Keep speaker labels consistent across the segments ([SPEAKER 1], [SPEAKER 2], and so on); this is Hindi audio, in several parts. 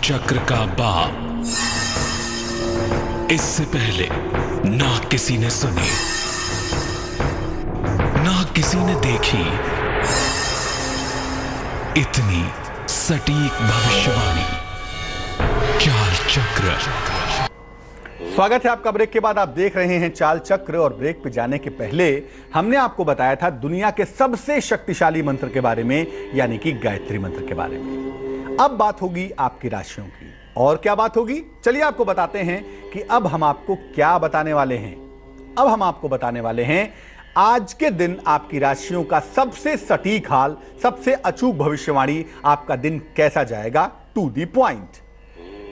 [SPEAKER 1] चक्र का बाप इससे पहले ना किसी ने सुनी, ना किसी ने देखी इतनी सटीक भविष्यवाणी। चाल चक्र।
[SPEAKER 2] स्वागत है आपका। ब्रेक के बाद आप देख रहे हैं चाल चक्र। और ब्रेक पे जाने के पहले हमने आपको बताया था दुनिया के सबसे शक्तिशाली मंत्र के बारे में, यानी कि गायत्री मंत्र के बारे में। अब बात होगी आपकी राशियों की। और क्या बात होगी, चलिए आपको बताते हैं कि अब हम आपको क्या बताने वाले हैं। अब हम आपको बताने वाले हैं आज के दिन आपकी राशियों का सबसे सटीक हाल, सबसे अचूक भविष्यवाणी। आपका दिन कैसा जाएगा, टू दी पॉइंट।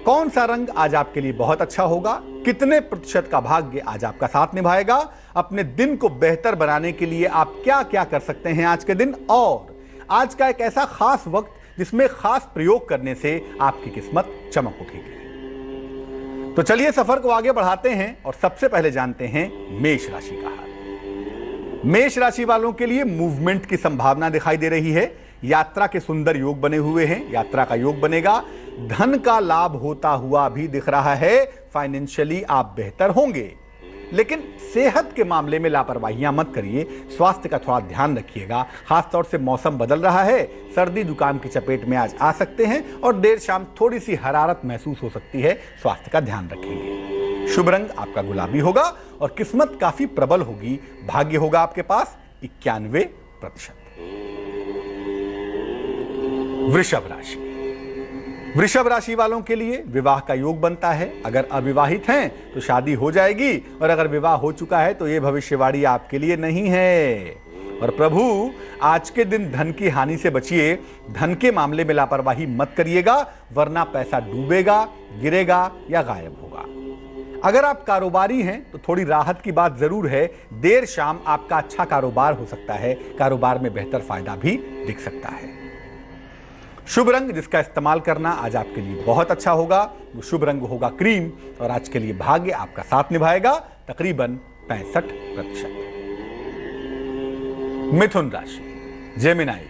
[SPEAKER 2] कौन सा रंग आज आपके लिए बहुत अच्छा होगा, कितने प्रतिशत का भाग्य आज आपका साथ निभाएगा, अपने दिन को बेहतर बनाने के लिए आप क्या क्या कर सकते हैं आज के दिन, और आज का एक ऐसा खास वक्त जिसमें खास प्रयोग करने से आपकी किस्मत चमक उठेगी। तो चलिए सफर को आगे बढ़ाते हैं और सबसे पहले जानते हैं मेष राशि का हाल। मेष राशि वालों के लिए मूवमेंट की संभावना दिखाई दे रही है। यात्रा के सुंदर योग बने हुए हैं, यात्रा का योग बनेगा। धन का लाभ होता हुआ भी दिख रहा है। फाइनेंशियली आप बेहतर होंगे, लेकिन सेहत के मामले में लापरवाहियां मत करिए। स्वास्थ्य का थोड़ा ध्यान रखिएगा। खासतौर से मौसम बदल रहा है, सर्दी जुकाम की चपेट में आज आ सकते हैं और देर शाम थोड़ी सी हरारत महसूस हो सकती है। स्वास्थ्य का ध्यान रखेंगे। शुभ रंग आपका गुलाबी होगा और किस्मत काफी प्रबल होगी। भाग्य होगा आपके पास 91%। वृषभ राशि। वृषभ राशि वालों के लिए विवाह का योग बनता है। अगर अविवाहित हैं तो शादी हो जाएगी, और अगर विवाह हो चुका है तो यह भविष्यवाणी आपके लिए नहीं है। और प्रभु, आज के दिन धन की हानि से बचिए। धन के मामले में लापरवाही मत करिएगा, वरना पैसा डूबेगा, गिरेगा या गायब होगा। अगर आप कारोबारी हैं तो थोड़ी राहत की बात जरूर है। देर शाम आपका अच्छा कारोबार हो सकता है, कारोबार में बेहतर फायदा भी दिख सकता है। शुभ रंग जिसका इस्तेमाल करना आज आपके लिए बहुत अच्छा होगा, वो शुभ रंग होगा क्रीम। और आज के लिए भाग्य आपका साथ निभाएगा तकरीबन 65%। मिथुन राशि, जेमिनाई।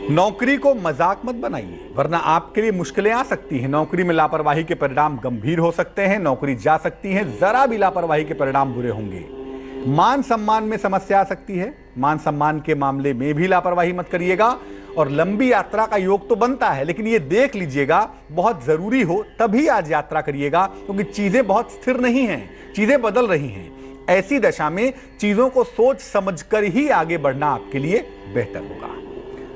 [SPEAKER 2] नौकरी को मजाक मत बनाइए, वरना आपके लिए मुश्किलें आ सकती हैं। नौकरी में लापरवाही के परिणाम गंभीर हो सकते हैं। नौकरी जा सकती है, जरा भी लापरवाही के परिणाम बुरे होंगे। मान सम्मान में समस्या आ सकती है। मान सम्मान के मामले में भी लापरवाही मत करिएगा। और लंबी यात्रा का योग तो बनता है, लेकिन ये देख लीजिएगा बहुत जरूरी हो तभी आज यात्रा करिएगा, क्योंकि चीजें बहुत स्थिर नहीं हैं, चीजें बदल रही हैं। ऐसी दशा में चीजों को सोच समझकर ही आगे बढ़ना आपके लिए बेहतर होगा।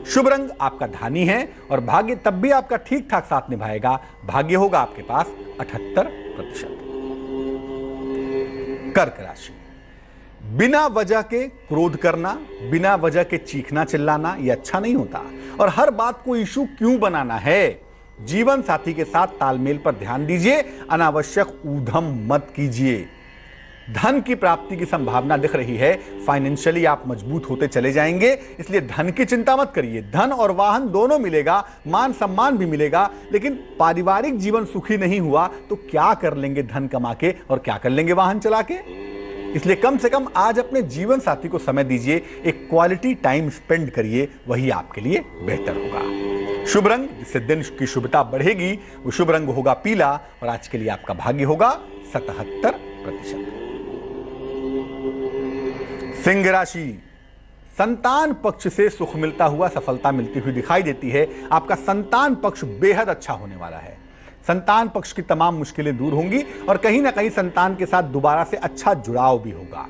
[SPEAKER 2] शुभ रंग आपका धानी है और भाग्य तब भी आपका ठीक ठाक साथ निभाएगा। भाग्य होगा आपके पास 78%। कर्क राशि। बिना वजह के क्रोध करना, बिना वजह के चीखना चिल्लाना ये अच्छा नहीं होता। और हर बात को इशू क्यों बनाना है। जीवन साथी के साथ तालमेल पर ध्यान दीजिए, अनावश्यक ऊधम मत कीजिए। धन की प्राप्ति की संभावना दिख रही है। फाइनेंशियली आप मजबूत होते चले जाएंगे, इसलिए धन की चिंता मत करिए। धन और वाहन दोनों मिलेगा, मान सम्मान भी मिलेगा, लेकिन पारिवारिक जीवन सुखी नहीं हुआ तो क्या कर लेंगे धन कमा के और क्या कर लेंगे वाहन चला के। इसलिए कम से कम आज अपने जीवन साथी को समय दीजिए, एक क्वालिटी टाइम स्पेंड करिए, वही आपके लिए बेहतर होगा। शुभ रंग जिससे दिन की शुभता बढ़ेगी वो शुभ रंग होगा पीला। और आज के लिए आपका भाग्य होगा 77%। सिंह राशि। संतान पक्ष से सुख मिलता हुआ, सफलता मिलती हुई दिखाई देती है। आपका संतान पक्ष बेहद अच्छा होने वाला है। संतान पक्ष की तमाम मुश्किलें दूर होंगी और कहीं ना कहीं संतान के साथ दोबारा से अच्छा जुड़ाव भी होगा।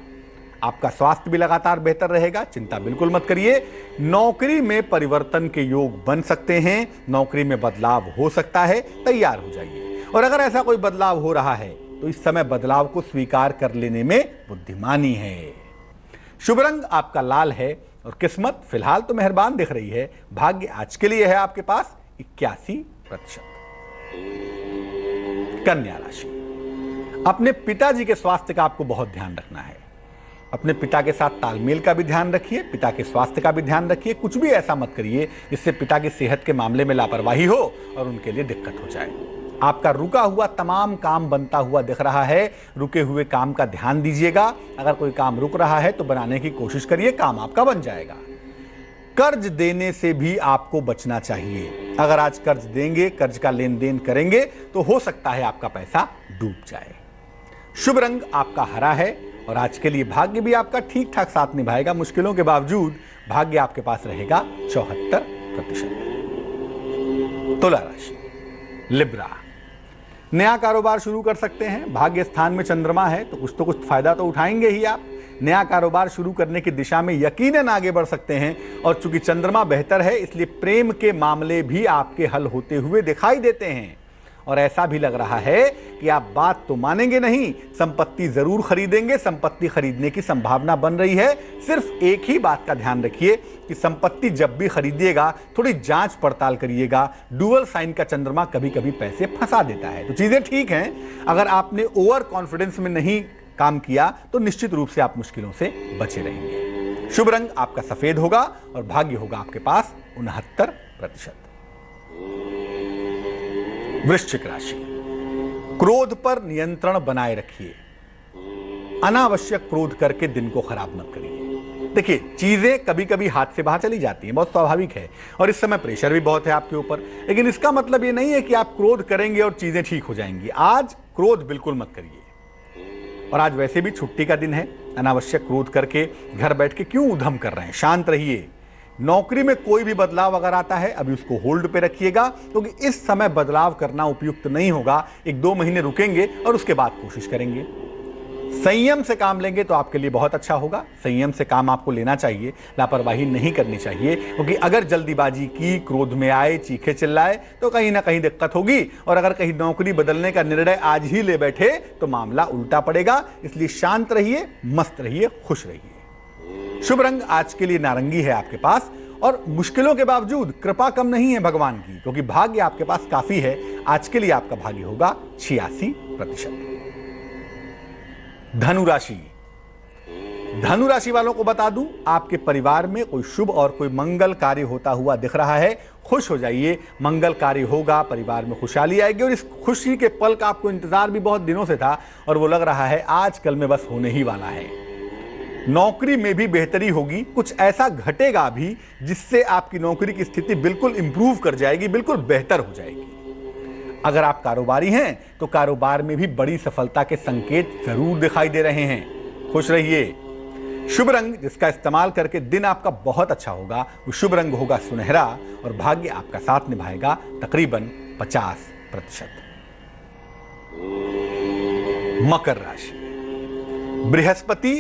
[SPEAKER 2] आपका स्वास्थ्य भी लगातार बेहतर रहेगा, चिंता बिल्कुल मत करिए। नौकरी में परिवर्तन के योग बन सकते हैं, नौकरी में बदलाव हो सकता है, तैयार हो जाइए। और अगर ऐसा कोई बदलाव हो रहा है तो इस समय बदलाव को स्वीकार कर लेने में बुद्धिमानी है। शुभ रंग आपका लाल है और किस्मत फिलहाल तो मेहरबान दिख रही है। भाग्य आज के लिए है आपके पास 81%। कन्या राशि। अपने पिताजी के स्वास्थ्य का आपको बहुत ध्यान रखना है। अपने पिता के साथ तालमेल का भी ध्यान रखिए, पिता के स्वास्थ्य का भी ध्यान रखिए। कुछ भी ऐसा मत करिए जिससे पिता की सेहत के मामले में लापरवाही हो और उनके लिए दिक्कत हो जाए। आपका रुका हुआ तमाम काम बनता हुआ दिख रहा है। रुके हुए काम का ध्यान दीजिएगा। अगर कोई काम रुक रहा है तो बनाने की कोशिश करिए, काम आपका बन जाएगा। कर्ज देने से भी आपको बचना चाहिए। अगर आज कर्ज देंगे, कर्ज का लेन देन करेंगे तो हो सकता है आपका पैसा डूब जाए। शुभ रंग आपका हरा है और आज के लिए भाग्य भी आपका ठीक ठाक साथ निभाएगा। मुश्किलों के बावजूद भाग्य आपके पास रहेगा 74%। तुला राशि, लिब्रा, नया कारोबार शुरू कर सकते हैं। भाग्य स्थान में चंद्रमा है तो कुछ फायदा तो उठाएंगे ही आप। नया कारोबार शुरू करने की दिशा में यकीनन आगे बढ़ सकते हैं और चूंकि चंद्रमा बेहतर है इसलिए प्रेम के मामले भी आपके हल होते हुए दिखाई देते हैं। और ऐसा भी लग रहा है कि आप बात तो मानेंगे नहीं, संपत्ति जरूर खरीदेंगे। संपत्ति खरीदने की संभावना बन रही है। सिर्फ एक ही बात का ध्यान रखिए कि संपत्ति जब भी खरीदिएगा थोड़ी जांच पड़ताल करिएगा। डुअल साइन का चंद्रमा कभी कभी पैसे फंसा देता है। तो चीजें ठीक हैं। अगर आपने ओवर कॉन्फिडेंस में नहीं काम किया तो निश्चित रूप से आप मुश्किलों से बचे रहेंगे। शुभ रंग आपका सफेद होगा और भाग्य होगा आपके पास 69%। वृश्चिक राशि, क्रोध पर नियंत्रण बनाए रखिए। अनावश्यक क्रोध करके दिन को खराब मत करिए। देखिए, चीजें कभी कभी हाथ से बाहर चली जाती हैं, बहुत स्वाभाविक है और इस समय प्रेशर भी बहुत है आपके ऊपर। लेकिन इसका मतलब ये नहीं है कि आप क्रोध करेंगे और चीजें ठीक हो जाएंगी। आज क्रोध बिल्कुल मत करिए। और आज वैसे भी छुट्टी का दिन है। अनावश्यक क्रोध करके घर बैठ के क्यों उधम कर रहे हैं? शांत रहिए। नौकरी में कोई भी बदलाव अगर आता है अभी उसको होल्ड पे रखिएगा, क्योंकि इस समय बदलाव करना उपयुक्त नहीं होगा। 1-2 महीने रुकेंगे और उसके बाद कोशिश करेंगे। संयम से काम लेंगे तो आपके लिए बहुत अच्छा होगा। संयम से काम आपको लेना चाहिए, लापरवाही नहीं करनी चाहिए, क्योंकि अगर जल्दीबाजी की, क्रोध में आए, चीखे चिल्लाए तो कहीं ना कहीं दिक्कत होगी। और अगर कहीं नौकरी बदलने का निर्णय आज ही ले बैठे तो मामला उल्टा पड़ेगा। इसलिए शांत रहिए, मस्त रहिए, खुश रहिए। शुभ रंग आज के लिए नारंगी है आपके पास और मुश्किलों के बावजूद कृपा कम नहीं है भगवान की, क्योंकि भाग्य आपके पास काफी है। आज के लिए आपका भाग्य होगा 86%। धनु राशि, धनु राशि वालों को बता दूं, आपके परिवार में कोई शुभ और कोई मंगल कार्य होता हुआ दिख रहा है। खुश हो जाइए, मंगल कार्य होगा, परिवार में खुशहाली आएगी और इस खुशी के पल का आपको इंतजार भी बहुत दिनों से था और वो लग रहा है आजकल में बस होने ही वाला है। नौकरी में भी बेहतरी होगी। कुछ ऐसा घटेगा भी जिससे आपकी नौकरी की स्थिति बिल्कुल इंप्रूव कर जाएगी, बिल्कुल बेहतर हो जाएगी। अगर आप कारोबारी हैं तो कारोबार में भी बड़ी सफलता के संकेत जरूर दिखाई दे रहे हैं। खुश रहिए। शुभ रंग जिसका इस्तेमाल करके दिन आपका बहुत अच्छा होगा वो शुभ रंग होगा सुनहरा और भाग्य आपका साथ निभाएगा तकरीबन 50%। मकर राशि, बृहस्पति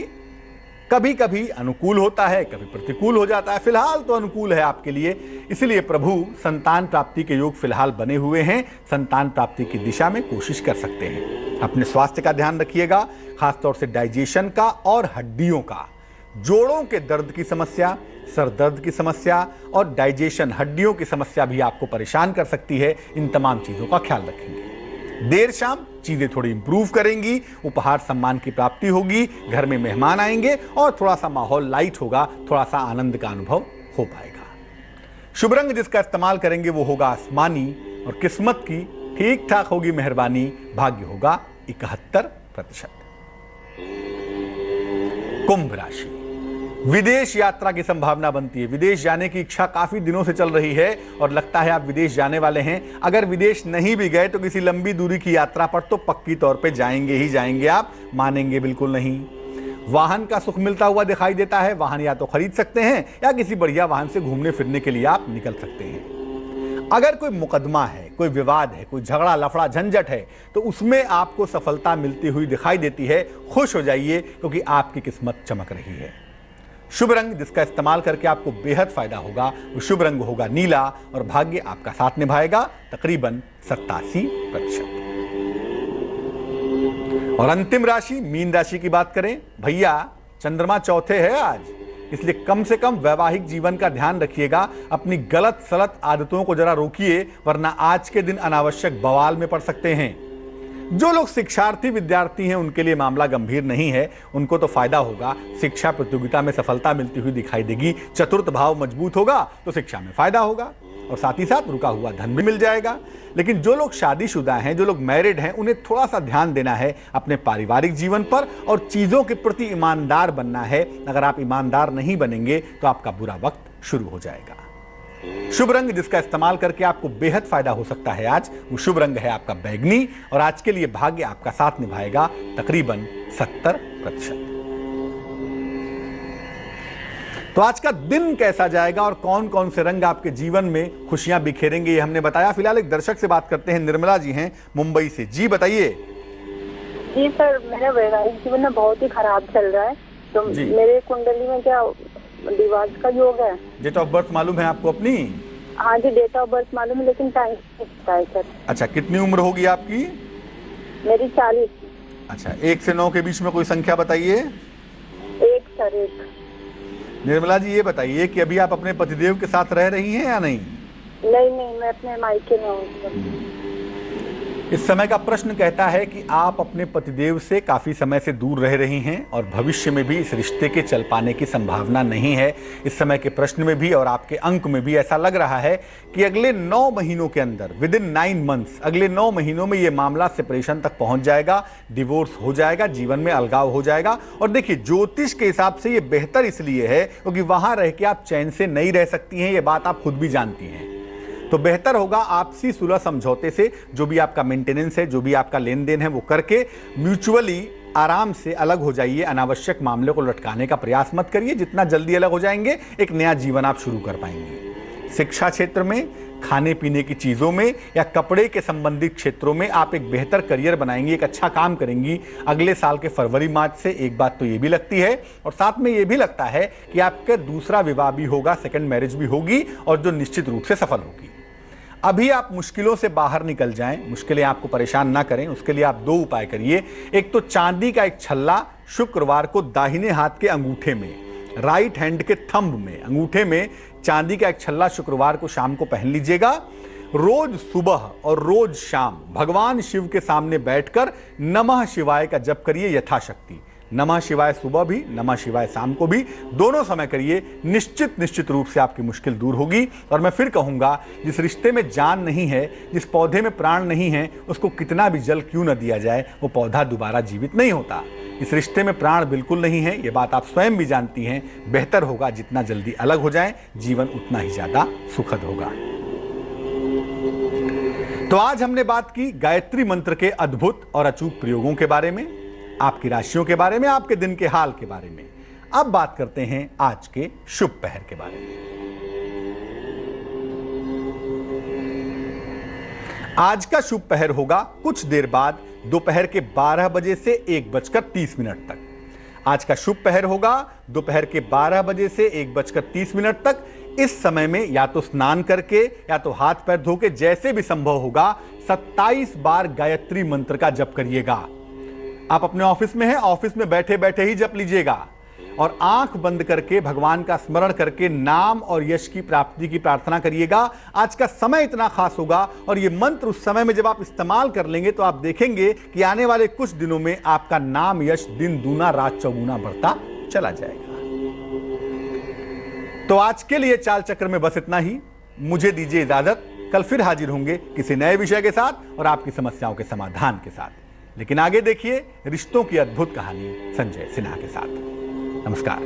[SPEAKER 2] कभी कभी अनुकूल होता है, कभी प्रतिकूल हो जाता है। फिलहाल तो अनुकूल है आपके लिए, इसलिए प्रभु संतान प्राप्ति के योग फिलहाल बने हुए हैं। संतान प्राप्ति की दिशा में कोशिश कर सकते हैं। अपने स्वास्थ्य का ध्यान रखिएगा, खासतौर से डाइजेशन का और हड्डियों का। जोड़ों के दर्द की समस्या, सर दर्द की समस्या और डाइजेशन, हड्डियों की समस्या भी आपको परेशान कर सकती है। इन तमाम चीजों का ख्याल रखेंगे। देर शाम चीजें थोड़ी इंप्रूव करेंगी, उपहार सम्मान की प्राप्ति होगी, घर में मेहमान आएंगे और थोड़ा सा माहौल लाइट होगा, थोड़ा सा आनंद का अनुभव हो पाएगा। शुभ रंग जिसका इस्तेमाल करेंगे वो होगा आसमानी और किस्मत की ठीक ठाक होगी मेहरबानी। भाग्य होगा 71%। कुंभ राशि, विदेश यात्रा की संभावना बनती है। विदेश जाने की इच्छा काफी दिनों से चल रही है और लगता है आप विदेश जाने वाले हैं। अगर विदेश नहीं भी गए तो किसी लंबी दूरी की यात्रा पर तो पक्की तौर पे जाएंगे ही जाएंगे, आप मानेंगे बिल्कुल नहीं। वाहन का सुख मिलता हुआ दिखाई देता है। वाहन या तो खरीद सकते हैं या किसी बढ़िया वाहन से घूमने फिरने के लिए आप निकल सकते हैं। अगर कोई मुकदमा है, कोई विवाद है, कोई झगड़ा लफड़ा झंझट है तो उसमें आपको सफलता मिलती हुई दिखाई देती है। खुश हो जाइए क्योंकि आपकी किस्मत चमक रही है। शुभ रंग जिसका इस्तेमाल करके आपको बेहद फायदा होगा वो शुभ रंग होगा नीला और भाग्य आपका साथ निभाएगा तकरीबन 87%। और अंतिम राशि मीन राशि की बात करें, भैया चंद्रमा चौथे है आज, इसलिए कम से कम वैवाहिक जीवन का ध्यान रखिएगा। अपनी गलत सलत आदतों को जरा रोकिए, वरना आज के दिन अनावश्यक बवाल में पड़ सकते हैं। जो लोग शिक्षार्थी विद्यार्थी हैं उनके लिए मामला गंभीर नहीं है, उनको तो फायदा होगा। शिक्षा प्रतियोगिता में सफलता मिलती हुई दिखाई देगी। चतुर्थ भाव मजबूत होगा तो शिक्षा में फायदा होगा और साथ ही साथ रुका हुआ धन भी मिल जाएगा। लेकिन जो लोग शादीशुदा हैं, जो लोग मैरिड हैं, उन्हें थोड़ा सा ध्यान देना है अपने पारिवारिक जीवन पर और चीजों के प्रति ईमानदार बनना है। अगर आप ईमानदार नहीं बनेंगे तो आपका बुरा वक्त शुरू हो जाएगा। शुभ रंग जिसका इस्तेमाल करके आपको बेहद फायदा हो सकता है आज, वो शुभ रंग है आपका बैगनी। और आज के लिए भाग्य आपका साथ निभाएगा तकरीबन 70%। तो आज का दिन कैसा जाएगा और कौन कौन से रंग आपके जीवन में खुशियां बिखेरेंगे, ये हमने बताया। फिलहाल एक दर्शक से बात करते हैं, निर्मला जी हैं मुंबई से। जी बताइए।
[SPEAKER 3] जी सर, मेरा वैवाहिक जीवन में बहुत ही खराब चल रहा है, तो मेरे कुंडली में क्या डिवोर्स का योग है?
[SPEAKER 2] डेट ऑफ बर्थ मालूम है आपको अपनी?
[SPEAKER 3] हाँ जी, डेट ऑफ बर्थ मालूम है, लेकिन टाइम नहीं पता है सर।
[SPEAKER 2] अच्छा, कितनी उम्र होगी आपकी?
[SPEAKER 3] मेरी 40।
[SPEAKER 2] अच्छा, 1 से 9 के बीच में कोई संख्या बताइए।
[SPEAKER 3] 1 सर, 1।
[SPEAKER 2] निर्मला जी ये बताइए कि अभी आप अपने पतिदेव के साथ रह रही हैं या नहीं?
[SPEAKER 3] नहीं, मैं अपने मायके में हूँ।
[SPEAKER 2] इस समय का प्रश्न कहता है कि आप अपने पतिदेव से काफी समय से दूर रह रही हैं और भविष्य में भी इस रिश्ते के चल पाने की संभावना नहीं है। इस समय के प्रश्न में भी और आपके अंक में भी ऐसा लग रहा है कि अगले 9 महीनों के अंदर, विद इन 9 मंथ्स, अगले 9 महीनों में ये मामला सेपरेशन तक पहुंच जाएगा, डिवोर्स हो जाएगा, जीवन में अलगाव हो जाएगा। और देखिए, ज्योतिष के हिसाब से ये बेहतर इसलिए है क्योंकि वहां रह के आप चैन से नहीं रह सकती हैं, ये बात आप खुद भी जानती हैं। तो बेहतर होगा आपसी सुलह समझौते से जो भी आपका मेंटेनेंस है, जो भी आपका लेन देन है, वो करके म्यूचुअली आराम से अलग हो जाइए। अनावश्यक मामले को लटकाने का प्रयास मत करिए। जितना जल्दी अलग हो जाएंगे, एक नया जीवन आप शुरू कर पाएंगे। शिक्षा क्षेत्र में, खाने पीने की चीज़ों में या कपड़े के संबंधित क्षेत्रों में आप एक बेहतर करियर बनाएंगी, एक अच्छा काम करेंगी अगले साल के फरवरी मार्च से। एक बात तो ये भी लगती है, और साथ में ये भी लगता है कि आपका दूसरा विवाह भी होगा, सेकंड मैरिज भी होगी, और जो निश्चित रूप से सफल होगी। अभी आप मुश्किलों से बाहर निकल जाएं, मुश्किलें आपको परेशान ना करें, उसके लिए आप 2 उपाय करिए। एक तो चांदी का एक छल्ला शुक्रवार को दाहिने हाथ के अंगूठे में, राइट हैंड के थंब में, अंगूठे में चांदी का एक छल्ला शुक्रवार को शाम को पहन लीजिएगा। रोज सुबह और रोज शाम भगवान शिव के सामने बैठकर नमः शिवाय का जप करिए यथाशक्ति। नमः शिवाय सुबह भी, नमः शिवाय शाम को भी, दोनों समय करिए। निश्चित रूप से आपकी मुश्किल दूर होगी। और मैं फिर कहूंगा, जिस रिश्ते में जान नहीं है, जिस पौधे में प्राण नहीं है, उसको कितना भी जल क्यों न दिया जाए, वो पौधा दोबारा जीवित नहीं होता। इस रिश्ते में प्राण बिल्कुल नहीं है, ये बात आप स्वयं भी जानती हैं। बेहतर होगा जितना जल्दी अलग हो जाएं, जीवन उतना ही ज्यादा सुखद होगा। तो आज हमने बात की गायत्री मंत्र के अद्भुत और अचूक प्रयोगों के बारे में, आपकी राशियों के बारे में, आपके दिन के हाल के बारे में। अब बात करते हैं आज के शुभ पहर के बारे में। आज का शुभ पहर होगा कुछ देर बाद दोपहर के 12 बजे से 1:30 तक। आज का शुभ पहर होगा दोपहर के 12 बजे से 1:30 तक। इस समय में या तो स्नान करके या तो हाथ पैर धो के, जैसे भी संभव होगा, 27 बार गायत्री मंत्र का जप करिएगा। आप अपने ऑफिस में हैं, ऑफिस में बैठे बैठे ही जप लीजिएगा और आंख बंद करके भगवान का स्मरण करके नाम और यश की प्राप्ति की प्रार्थना करिएगा। आज का समय इतना खास होगा और ये मंत्र उस समय में जब आप इस्तेमाल कर लेंगे तो आप देखेंगे कि आने वाले कुछ दिनों में आपका नाम यश दिन दूना रात चौगुना बढ़ता चला जाएगा। तो आज के लिए चाल चक्र में बस इतना ही। मुझे दीजिए इजाजत। कल फिर हाजिर होंगे किसी नए विषय के साथ और आपकी समस्याओं के समाधान के साथ। लेकिन आगे देखिए रिश्तों की अद्भुत कहानी संजय सिन्हा के साथ। नमस्कार।